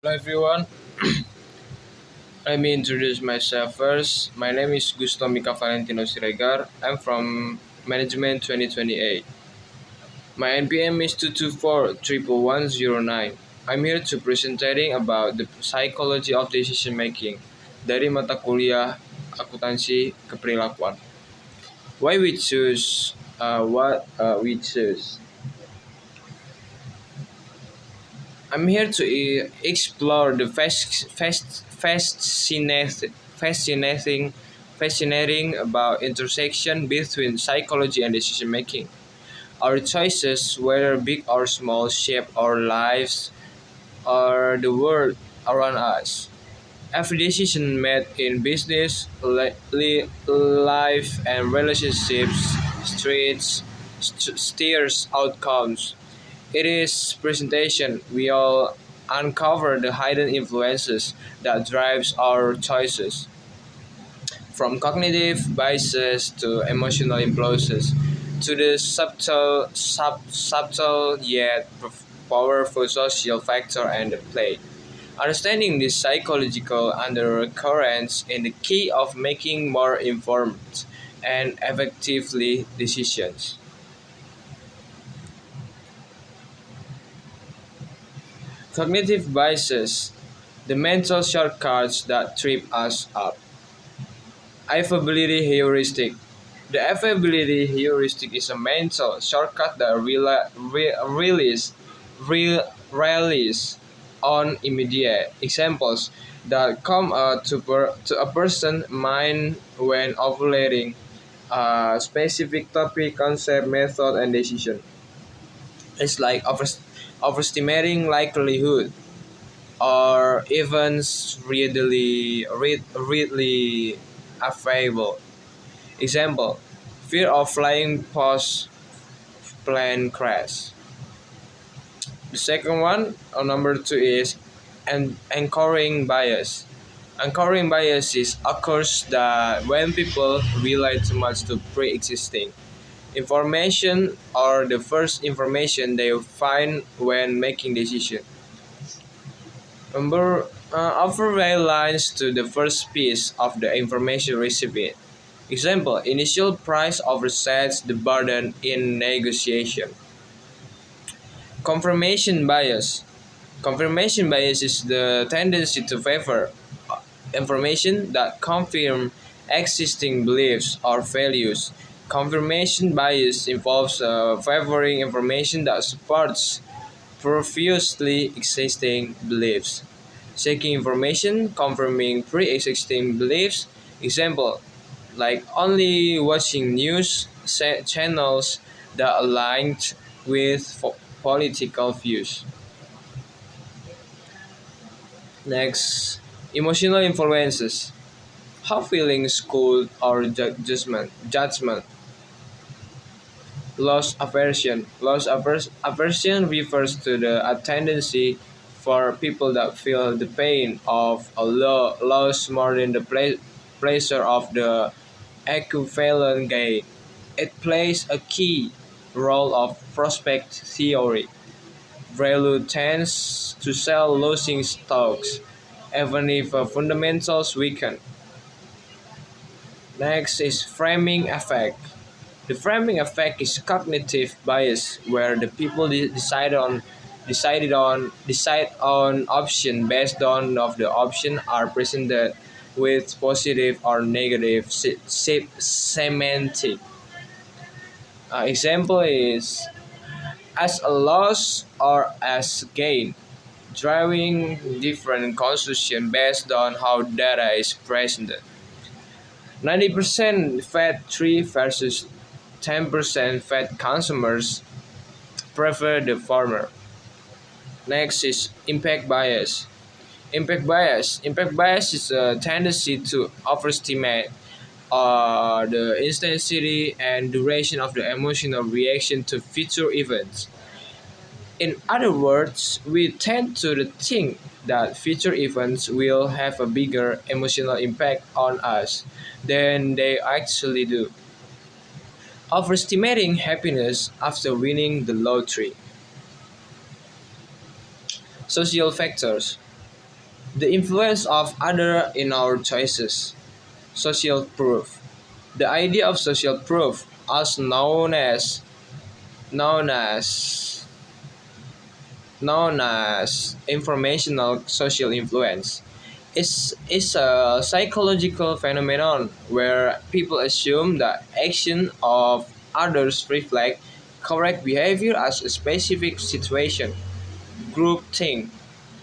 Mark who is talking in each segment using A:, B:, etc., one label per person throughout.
A: Hello everyone, let me introduce myself first. My name is Mikha Valentino Siregar. I'm from Management 2028. My NPM is 224-11109. I'm here to presenting about the psychology of decision making dari mata kuliah akutansi keprilakuan. Why we choose what we choose. I'm here to explore the fascinating about intersection between psychology and decision making. Our choices, whether big or small, shape our lives or the world around us. Every decision made in business, life, and relationships steers outcomes. In this presentation, we will uncover the hidden influences that drives our choices, from cognitive biases to emotional impulses, to the subtle yet powerful social factor and the play. Understanding these psychological undercurrents is the key of making more informed and effectively decisions. Cognitive biases, the mental shortcuts that trip us up. Affability heuristic. The affability heuristic is a mental shortcut that relies on immediate examples that come to a person mind when evaluating a specific topic, concept, method, and decision. It's like overestimating likelihood or events readily available. Example: fear of flying post plane crash. The second one, or number two, is anchoring bias. Anchoring bias occurs that when people rely too much to pre-existing information or the first information they find when making decision. Number overreliance to the first piece of the information received. Example: initial price oversets the burden in negotiation. Confirmation bias. Confirmation bias is the tendency to favor information that confirm existing beliefs or values. Confirmation bias involves favoring information that supports previously existing beliefs. Seeking information confirming pre-existing beliefs. Example, like only watching news channels that aligned with political views. Next, emotional influences. How feelings could or judgment. Loss aversion. Aversion refers to a tendency for people that feel the pain of a loss more than the pleasure of the equivalent gain. It plays a key role of prospect theory. Value tends to sell losing stocks, even if fundamentals weaken. Next is framing effect. The framing effect is cognitive bias, where the people decide on option based on of the option are presented with positive or negative semantic. Example is as a loss or as gain, driving different conclusion based on how data is presented. 90% fat free versus 10% fat consumers prefer the former. Next is impact bias. Impact bias is a tendency to overestimate the intensity and duration of the emotional reaction to future events. In other words, we tend to think that future events will have a bigger emotional impact on us than they actually do. Overestimating happiness after winning the lottery. Social factors. The influence of other in our choices. Social proof. The idea of social proof, also known as known as informational social influence, is a psychological phenomenon where people assume the action of others reflect correct behavior as a specific situation. Groupthink.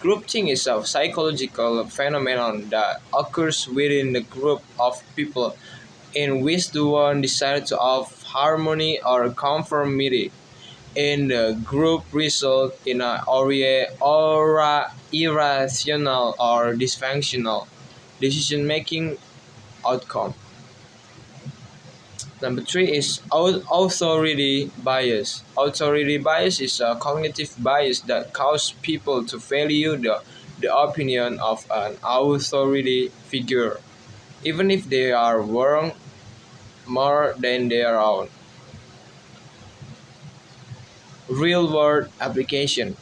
A: Groupthink is a psychological phenomenon that occurs within a group of people in which the one desire to of harmony or conformity in the group result in a irrational or dysfunctional decision-making outcome. Number three is authority bias. Authority bias is a cognitive bias that causes people to value the opinion of an authority figure, even if they are wrong more than their own. Real world application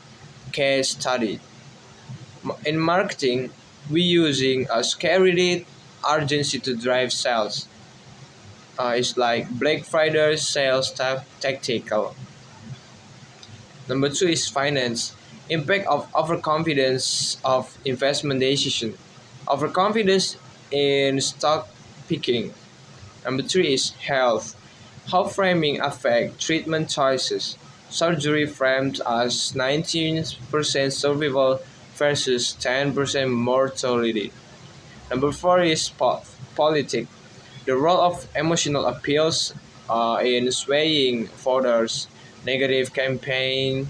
A: case study. In marketing, we using a scarcity urgency to drive sales. It's like Black Friday sales tactical. Number two is finance. Impact of overconfidence of investment decision. Overconfidence in stock picking. Number three is health. How framing affect treatment choices. Surgery framed as 19% survival versus 10% mortality. Number four is politics. The role of emotional appeals in swaying voters. Negative campaign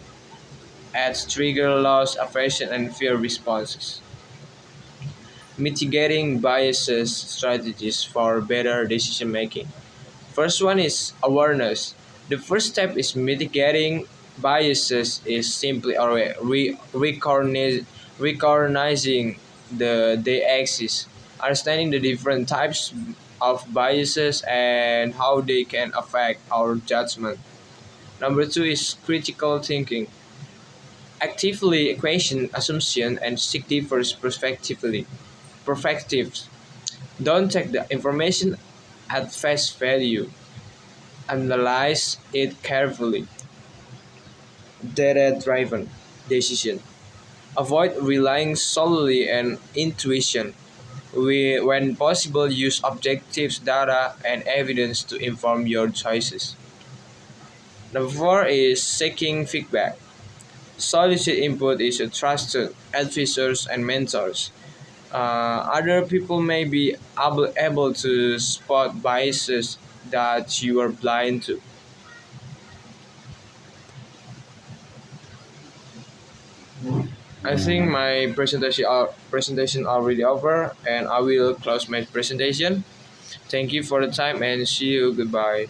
A: ads trigger loss, aversion, and fear responses. Mitigating biases strategies for better decision making. First one is awareness. The first step is mitigating biases is simply recognizing they exist, understanding the different types of biases and how they can affect our judgment. Number two is critical thinking. Actively question assumption and seek diverse perspectives. Don't take the information at face value. Analyze it carefully. Data-driven decision. Avoid relying solely on intuition. When possible, use objective data and evidence to inform your choices. Number four is seeking feedback. Solicit input is a trusted advisors and mentors. Other people may be able to spot biases that you are blind to. I think my presentation already over, and I will close my presentation. Thank you for the time and see you. Goodbye.